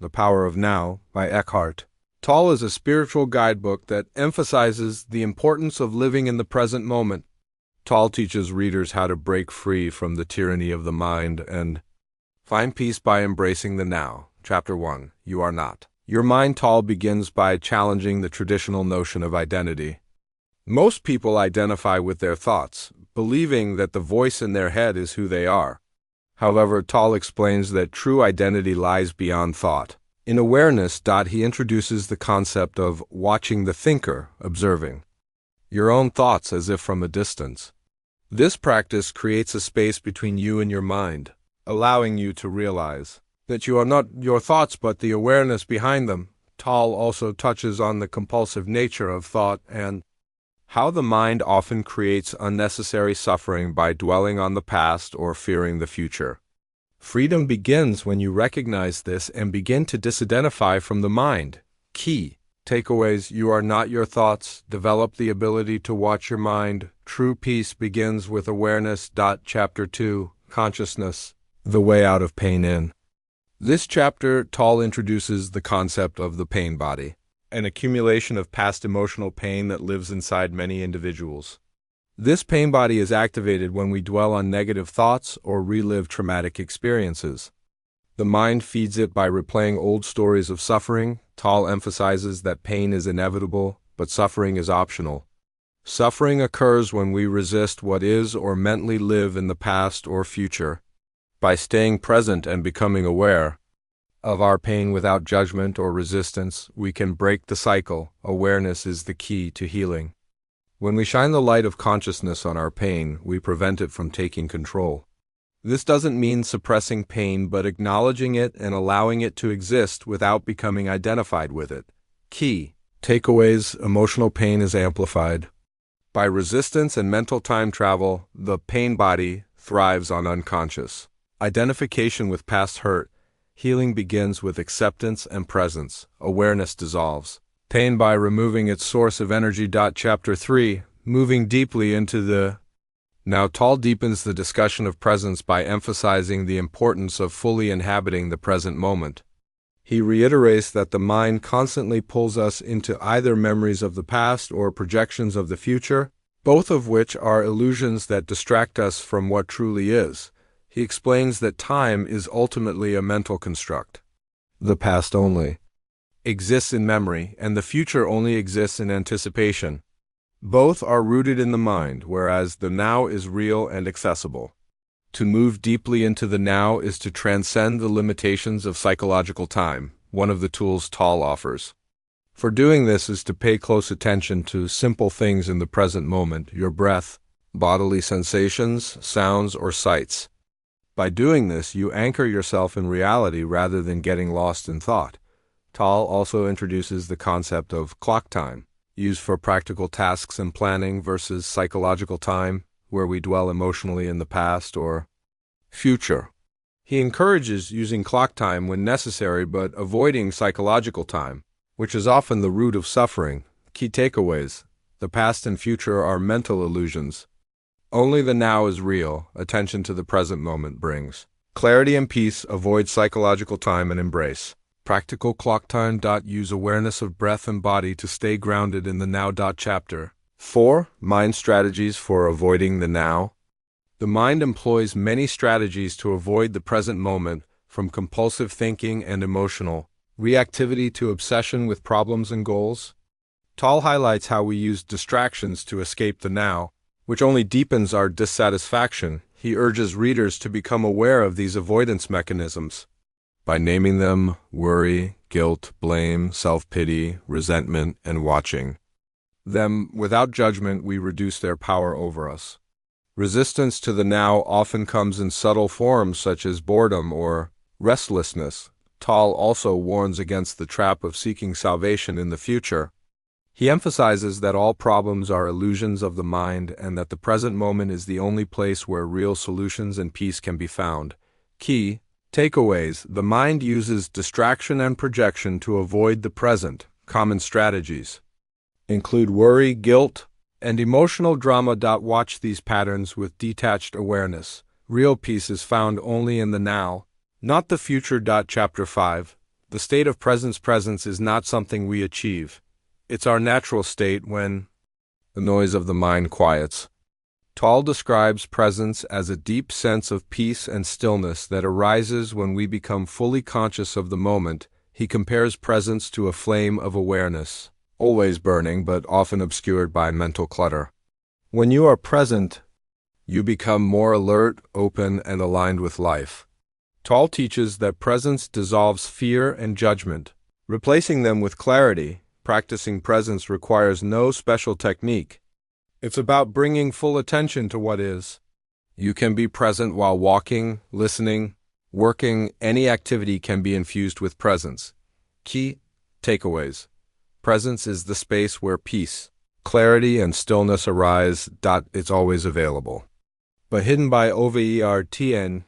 The Power of Now by Eckhart Tolle is a spiritual guidebook that emphasizes the importance of living in the present moment. Tolle teaches readers how to break free from the tyranny of the mind and find peace by embracing the now. Chapter 1. You are not. Your mind. Tolle begins by challenging the traditional notion of identity. Most people identify with their thoughts, believing that the voice in their head is who they are. However, Tolle explains that true identity lies beyond thought. In awareness, he introduces the concept of watching the thinker, observing your own thoughts as if from a distance. This practice creates a space between you and your mind, allowing you to realize that you are not your thoughts but the awareness behind them. Tolle also touches on the compulsive nature of thought and how the mind often creates unnecessary suffering by dwelling on the past or fearing the future. Freedom begins when you recognize this and begin to disidentify from the mind. Key takeaways: you are not your thoughts. Develop the ability to watch your mind. True peace begins with awareness. Chapter 2. Consciousness, the way out of pain. In this chapter, Tolle introduces the concept of the pain body, an accumulation of past emotional pain that lives inside many individuals. This pain body is activated when we dwell on negative thoughts or relive traumatic experiences. The mind feeds it by replaying old stories of suffering. Tolle emphasizes that pain is inevitable, but suffering is optional. Suffering occurs when we resist what is or mentally live in the past or future. By staying present and becoming aware of our pain without judgment or resistance, we can break the cycle. Awareness is the key to healing. When we shine the light of consciousness on our pain, we prevent it from taking control. This doesn't mean suppressing pain, but acknowledging it and allowing it to exist without becoming identified with it. Key takeaways: emotional pain is amplified by resistance and mental time travel. The pain body thrives on unconscious identification with past hurt. Healing begins with acceptance and presence. Awareness dissolves pain by removing its source of energy. Chapter 3. Moving deeply into the now. Tolle deepens the discussion of presence by emphasizing the importance of fully inhabiting the present moment. He reiterates that the mind constantly pulls us into either memories of the past or projections of the future, both of which are illusions that distract us from what truly is. He explains that time is ultimately a mental construct. The past only exists in memory, and the future only exists in anticipation. Both are rooted in the mind, whereas the now is real and accessible. To move deeply into the now is to transcend the limitations of psychological time, one of the tools Tolle offers. For doing this is to pay close attention to simple things in the present moment: your breath, bodily sensations, sounds, or sights. By doing this, you anchor yourself in reality rather than getting lost in thought. Tolle also introduces the concept of clock time, used for practical tasks and planning, versus psychological time, where we dwell emotionally in the past or future. He encourages using clock time when necessary but avoiding psychological time, which is often the root of suffering. Key takeaways: the past and future are mental illusions. Only the now is real. Attention to the present moment brings clarity and peace. Avoid psychological time and embrace practical clock time. Use awareness of breath and body to stay grounded in the now. Chapter 4. Mind strategies for avoiding the now. The mind employs many strategies to avoid the present moment, from compulsive thinking and emotional reactivity to obsession with problems and goals. Tolle highlights how we use distractions to escape the now, which only deepens our dissatisfaction. He urges readers to become aware of these avoidance mechanisms by naming them: worry, guilt, blame, self-pity, resentment, and watching them without judgment. We reduce their power over us. Resistance to the now often comes in subtle forms such as boredom or restlessness. Tolle also warns against the trap of seeking salvation in the future. He emphasizes that all problems are illusions of the mind and that the present moment is the only place where real solutions and peace can be found. Key takeaways: the mind uses distraction and projection to avoid the present. Common strategies include worry, guilt, and emotional drama. Watch these patterns with detached awareness. Real peace is found only in the now, not the future. Chapter 5. The state of presence is not something we achieve. It's our natural state when the noise of the mind quiets. Tolle describes presence as a deep sense of peace and stillness that arises when we become fully conscious of the moment. He compares presence to a flame of awareness, always burning but often obscured by mental clutter. When you are present, you become more alert, open, and aligned with life. Tolle teaches that presence dissolves fear and judgment, replacing them with clarity. Practicing presence requires no special technique. It's about bringing full attention to what is. You can be present while walking, listening, working. Any activity can be infused with presence. Key takeaways. Presence is the space where peace, clarity, and stillness arise. It's always available, but hidden by overtnking.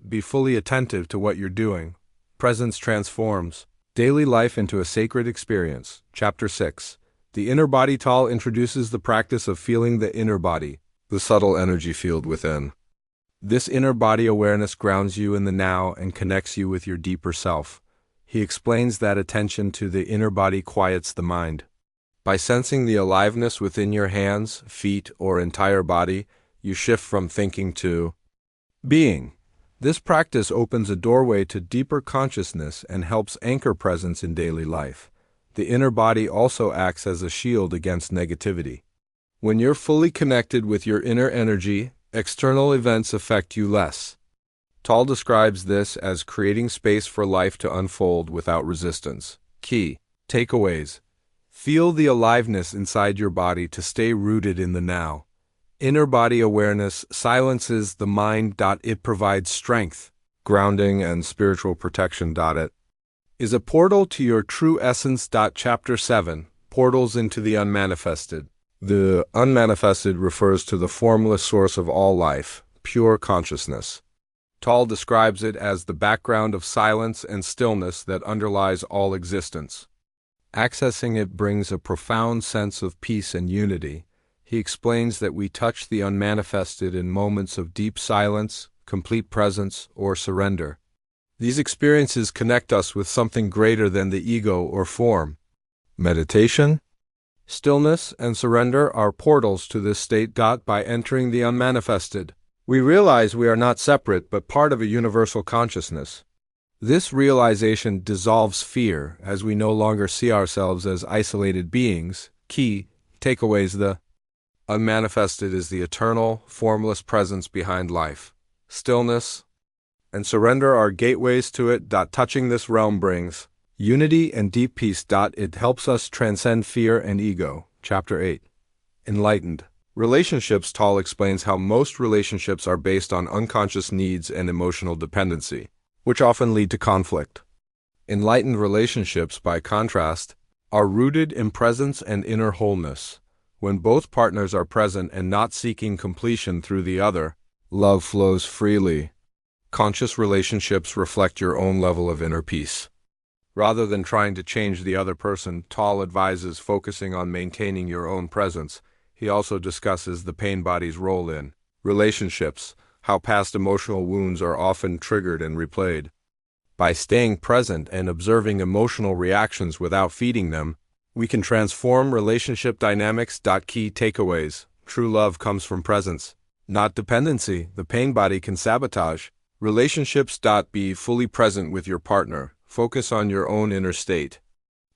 Be fully attentive to what you're doing. Presence transforms daily life into a sacred experience. Chapter 6. The inner body. Tolle introduces the practice of feeling the inner body, the subtle energy field within. This inner body awareness grounds you in the now and connects you with your deeper self. He explains that attention to the inner body quiets the mind. By sensing the aliveness within your hands, feet, or entire body, you shift from thinking to being. This practice opens a doorway to deeper consciousness and helps anchor presence in daily life. The inner body also acts as a shield against negativity. When you're fully connected with your inner energy, external events affect you less. Tolle describes this as creating space for life to unfold without resistance. Key takeaways. Feel the aliveness inside your body to stay rooted in the now. Inner body awareness silences the mind. It provides strength, grounding, and spiritual protection. It is a portal to your true essence. Chapter 7. Portals into the unmanifested. The unmanifested refers to the formless source of all life, pure consciousness. Tolle describes it as the background of silence and stillness that underlies all existence. Accessing it brings a profound sense of peace and unity. He explains that we touch the unmanifested in moments of deep silence, complete presence, or surrender. These experiences connect us with something greater than the ego or form. Meditation, stillness, and surrender are portals to this state. By entering the unmanifested, we realize we are not separate but part of a universal consciousness. This realization dissolves fear as we no longer see ourselves as isolated beings. Key takeaways. The unmanifested is the eternal, formless presence behind life. Stillness and surrender are gateways to it. Touching this realm brings unity and deep peace. It helps us transcend fear and ego. Chapter 8. Enlightened relationships. Tolle explains how most relationships are based on unconscious needs and emotional dependency, which often lead to conflict. Enlightened relationships, by contrast, are rooted in presence and inner wholeness. When both partners are present and not seeking completion through the other, love flows freely. Conscious relationships reflect your own level of inner peace. Rather than trying to change the other person, Tolle advises focusing on maintaining your own presence. He also discusses the pain body's role in relationships, how past emotional wounds are often triggered and replayed. By staying present and observing emotional reactions without feeding them, we can transform relationship dynamics. Key takeaways. True love comes from presence, not dependency. The pain body can sabotage relationships. Be fully present with your partner. Focus on your own inner state,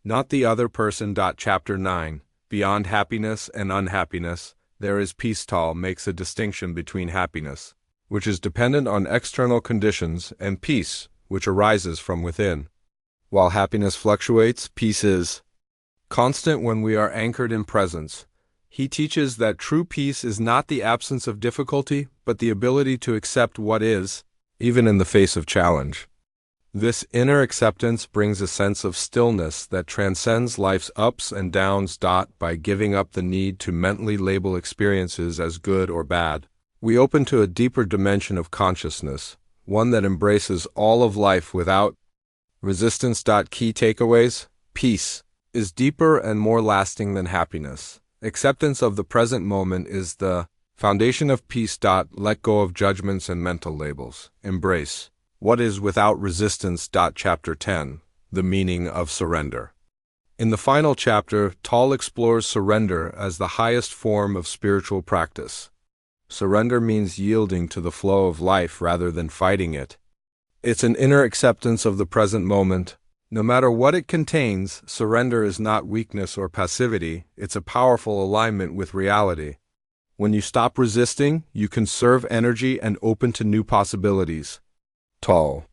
not the other person. Chapter 9. Beyond happiness and unhappiness, there is peace. Tolle makes a distinction between happiness, which is dependent on external conditions, and peace, which arises from within. While happiness fluctuates, peace is constant when we are anchored in presence. He teaches that true peace is not the absence of difficulty, but the ability to accept what is, even in the face of challenge. This inner acceptance brings a sense of stillness that transcends life's ups and downs. By giving up the need to mentally label experiences as good or bad, we open to a deeper dimension of consciousness, one that embraces all of life without resistance. Key takeaways. Peace is deeper and more lasting than happiness. Acceptance of the present moment is the foundation of peace. Let go of judgments and mental labels. Embrace What is without resistance? Chapter 10, The Meaning of Surrender. In the final chapter, Tolle explores surrender as the highest form of spiritual practice. Surrender means yielding to the flow of life rather than fighting it. It's an inner acceptance of the present moment. No matter what it contains, surrender is not weakness or passivity, it's a powerful alignment with reality. When you stop resisting, you conserve energy and open to new possibilities. Tolle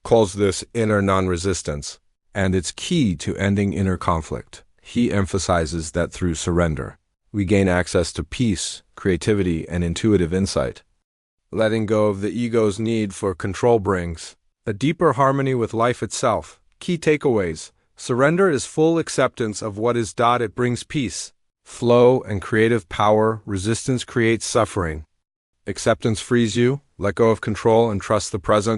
calls this inner non-resistance, and it's key to ending inner conflict. He emphasizes that through surrender, we gain access to peace, creativity, and intuitive insight. Letting go of the ego's need for control brings a deeper harmony with life itself. Key takeaways: surrender is full acceptance of what is. It brings peace, flow, and creative power. Resistance creates suffering. Acceptance frees you. Let go of control and trust the present.